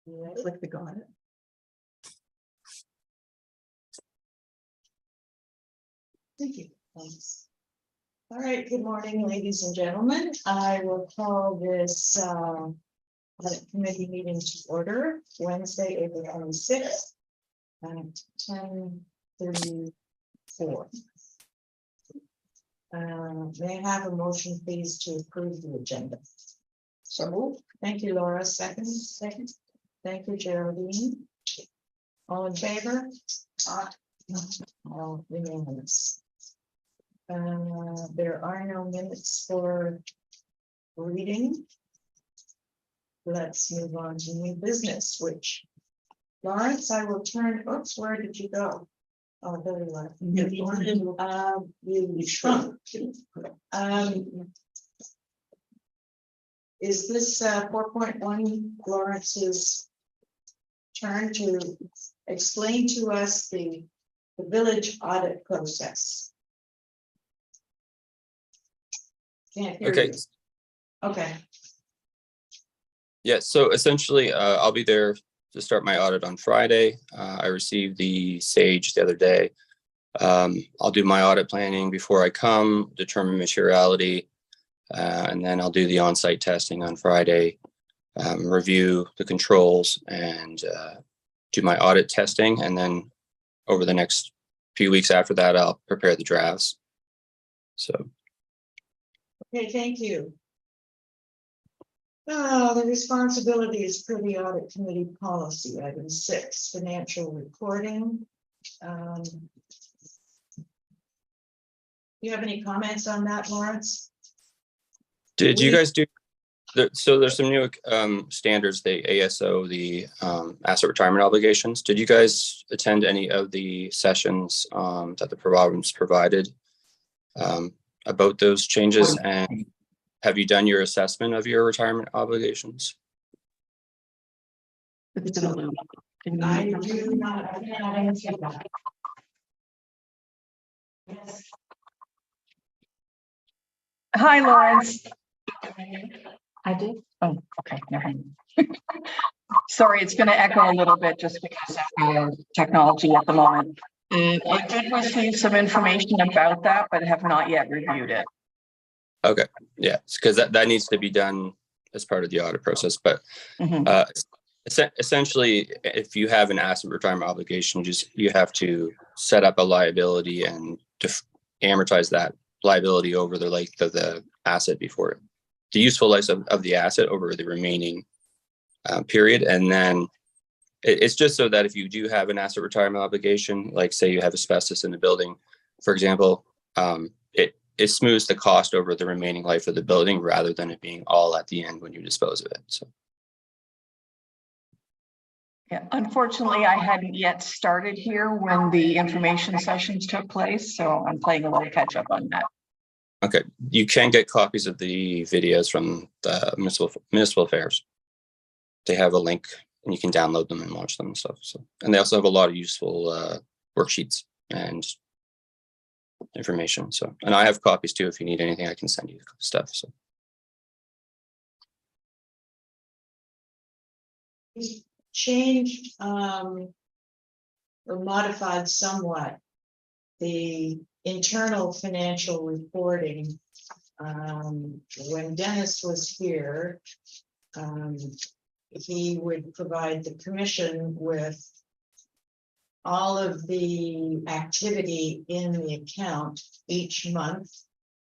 Click the audit. Thank you. Thanks. All right, good morning, ladies and gentlemen. I will call this audit committee meeting to order Wednesday, April 26th at 10:34. May I have a motion, please, to approve the agenda? So moved. Thank you, Laura. Second. Thank you, Geraldine. All in favor? All unanimous. There are no minutes for reading. Let's move on to new business, which Lawrence, I will turn. Oops, where did you go? Oh, very well. You shrunk. Is this 4.1 Lawrence's turn to explain to us the village audit process? Can't hear you. Okay. Yeah, so essentially, I'll be there to start my audit on Friday. I received the SAGE the other day. I'll do my audit planning before I come, determine materiality, and then I'll do the on-site testing on Friday, review the controls, and do my audit testing. And then over the next few weeks after that, I'll prepare the drafts. So. Okay, thank you. The responsibilities for the audit committee policy, item 6, financial reporting. Do you have any comments on that, Lawrence? Did you guys do? So there's some new standards, the ASO, the asset retirement obligations. Did you guys attend any of the sessions that the province provided about those changes? And have you done your assessment of your retirement obligations? I do not. I cannot answer that. Yes. Hi, Lawrence. I did. Oh, okay. Never mind. Sorry, it's going to echo a little bit just because of technology at the moment. I did receive some information about that, but have not yet reviewed it. Okay, yeah, because that needs to be done as part of the audit process. But essentially, if you have an asset retirement obligation, you have to set up a liability and amortize that liability over the length of the asset before the useful life of the asset over the remaining period. And then it's just so that if you do have an asset retirement obligation, like say you have asbestos in the building, for example, it smooths the cost over the remaining life of the building rather than it being all at the end when you dispose of it. So. Yeah, unfortunately, I hadn't yet started here when the information sessions took place, so I'm playing a little catch up on that. Okay, you can get copies of the videos from the municipal affairs. They have a link and you can download them and watch them and stuff. So, and they also have a lot of useful worksheets and information. So, and I have copies too. If you need anything, I can send you stuff. So. Changed or modified somewhat the internal financial reporting. When Dennis was here, he would provide the commission with all of the activity in the account each month,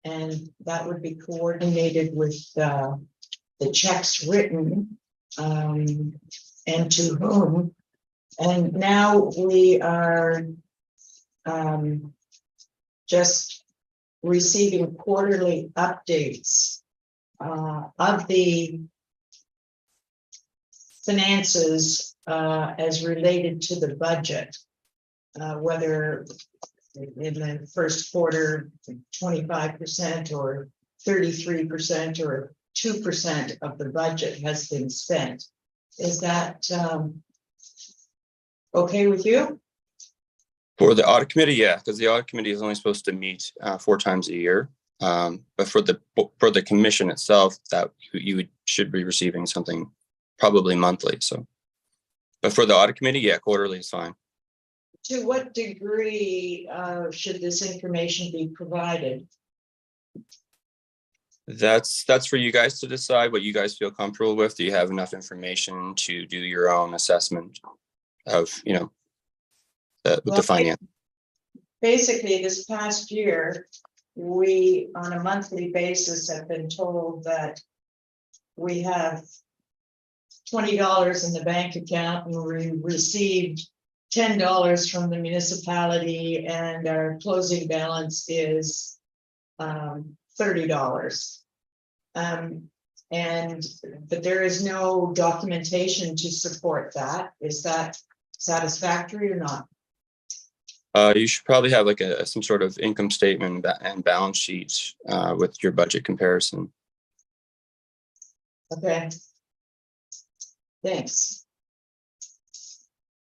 and that would be coordinated with the checks written and to whom. And now we are just receiving quarterly updates of the finances as related to the budget, whether in the first quarter 25% or 33% or 2% of the budget has been spent. Is that okay with you? For the audit committee, yeah, because the audit committee is only supposed to meet 4 times a year. But for the commission itself, that you should be receiving something probably monthly. So But for the audit committee, yeah, quarterly is fine. To what degree should this information be provided? That's for you guys to decide what you guys feel comfortable with. Do you have enough information to do your own assessment of, with Well, the finance? Basically, this past year, we, on a monthly basis, have been told that we have $20 in the bank account and we received $10 from the municipality and our closing balance is $30. But there is no documentation to support that. Is that satisfactory or not? You should probably have like some sort of income statement and balance sheet with your budget comparison. Okay. Thanks.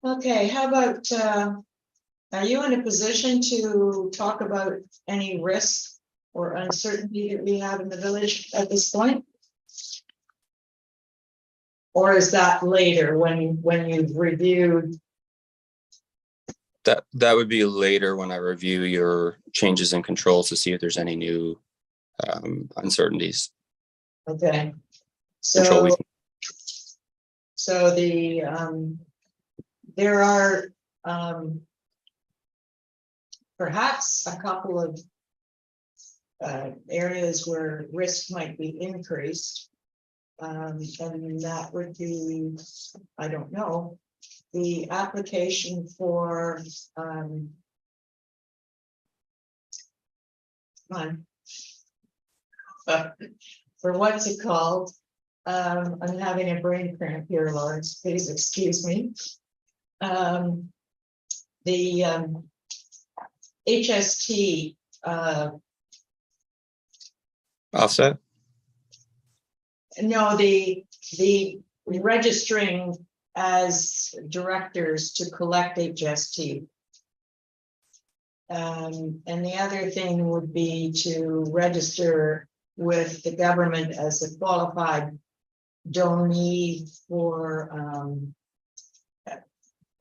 Okay, how about, are you in a position to talk about any risk or uncertainty that we have in the village at this point? Or is that later when you've reviewed? That would be later when I review your changes in controls to see if there's any new uncertainties. Okay. Control So the there are perhaps a couple of areas where risk might be increased, and that would be, I don't know, the application for for what's it called? I'm having a brain cramp here, Lawrence, please excuse me. The HST offset. No, the registering as directors to collect HST. And the other thing would be to register with the government as a qualified donee for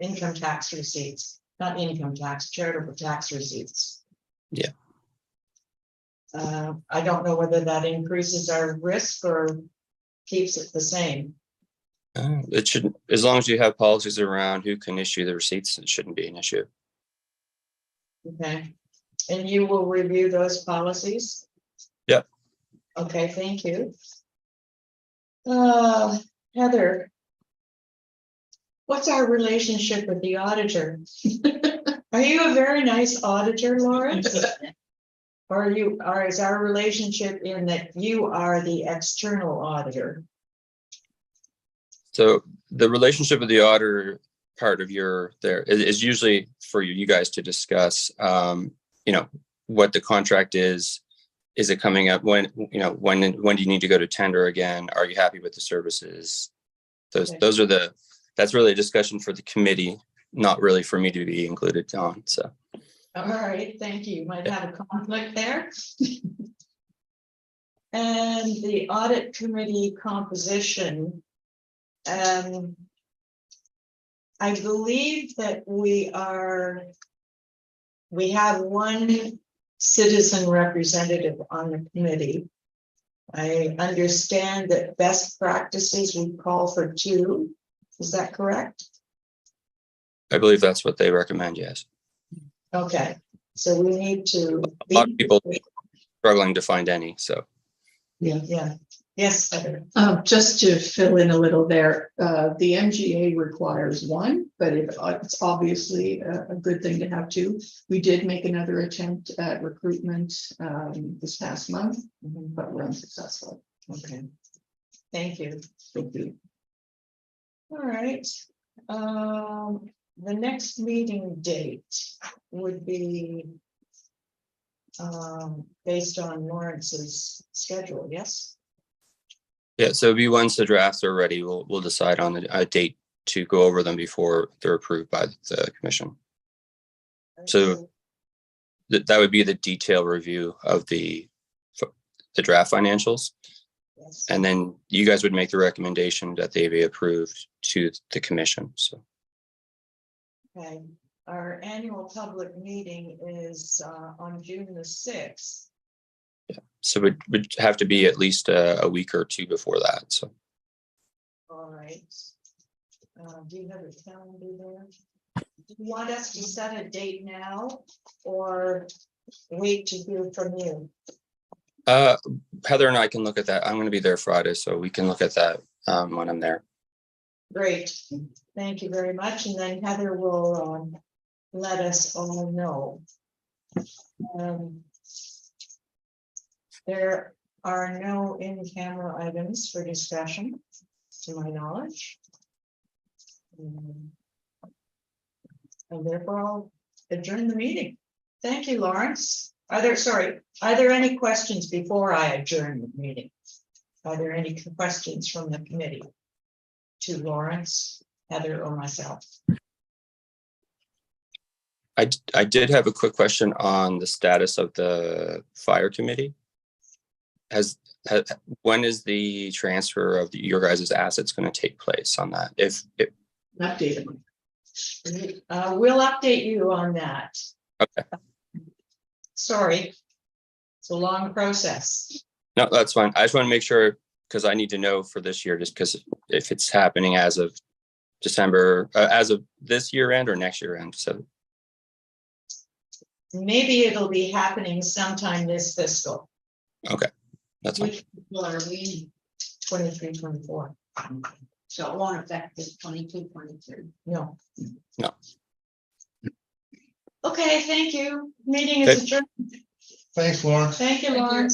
income tax receipts, not income tax, charitable tax receipts. Yeah. I don't know whether that increases our risk or keeps it the same. It shouldn't, as long as you have policies around who can issue the receipts, it shouldn't be an issue. Okay, and you will review those policies? Yep. Okay, thank you. Heather, what's our relationship with the auditor? Are you a very nice auditor, Lawrence? Or is our relationship in that you are the external auditor? So the relationship with the auditor part of your there is usually for you guys to discuss, what the contract is. Is it coming up when do you need to go to tender again? Are you happy with the services? Those are that's really a discussion for the committee, not really for me to be included on. So. All right, thank you. You might have a conflict there. And the audit committee composition. I believe that we have one citizen representative on the committee. I understand that best practices would call for 2. Is that correct? I believe that's what they recommend, yes. Okay, so we need to. A lot of people struggling to find any, so. Yeah. Yes. Just to fill in a little there, the MGA requires 1, but it's obviously a good thing to have 2. We did make another attempt at recruitment this past month, but we're unsuccessful. Okay. Thank you. Thank you. All right. The next meeting date would be based on Lawrence's schedule, yes? Yeah, so be once the drafts are ready, we'll decide on a date to go over them before they're approved by the commission. So that would be the detailed review of the draft financials. Yes. And then you guys would make the recommendation that they be approved to the commission. So Okay, our annual public meeting is on June the 6th. so it would have to be at least a week or two before that. So All right. Do you have a calendar there? Do you want us to set a date now or wait to hear from you? Heather and I can look at that. I'm going to be there Friday, so we can look at that when I'm there. Great, thank you very much. And then Heather will let us all know. There are no in-camera items for discussion, to my knowledge. And therefore I'll adjourn the meeting. Thank you, Lawrence. Are there any questions before I adjourn the meeting? Are there any questions from the committee to Lawrence, Heather, or myself? I did have a quick question on the status of the fire committee. When is the transfer of your guys' assets going to take place on that? Update. We'll update you on that. Okay. Sorry, it's a long process. No, that's fine. I just want to make sure because I need to know for this year, just because if it's happening as of December, as of this year end or next year end. So Maybe it'll be happening sometime this fiscal. okay, that's fine. Which people are we? 23, 24. So it won't affect this 22, 23. No. No. Okay, thank you. Meeting is Okay. adjourned. Thanks, Lawrence. Thank you, Lawrence.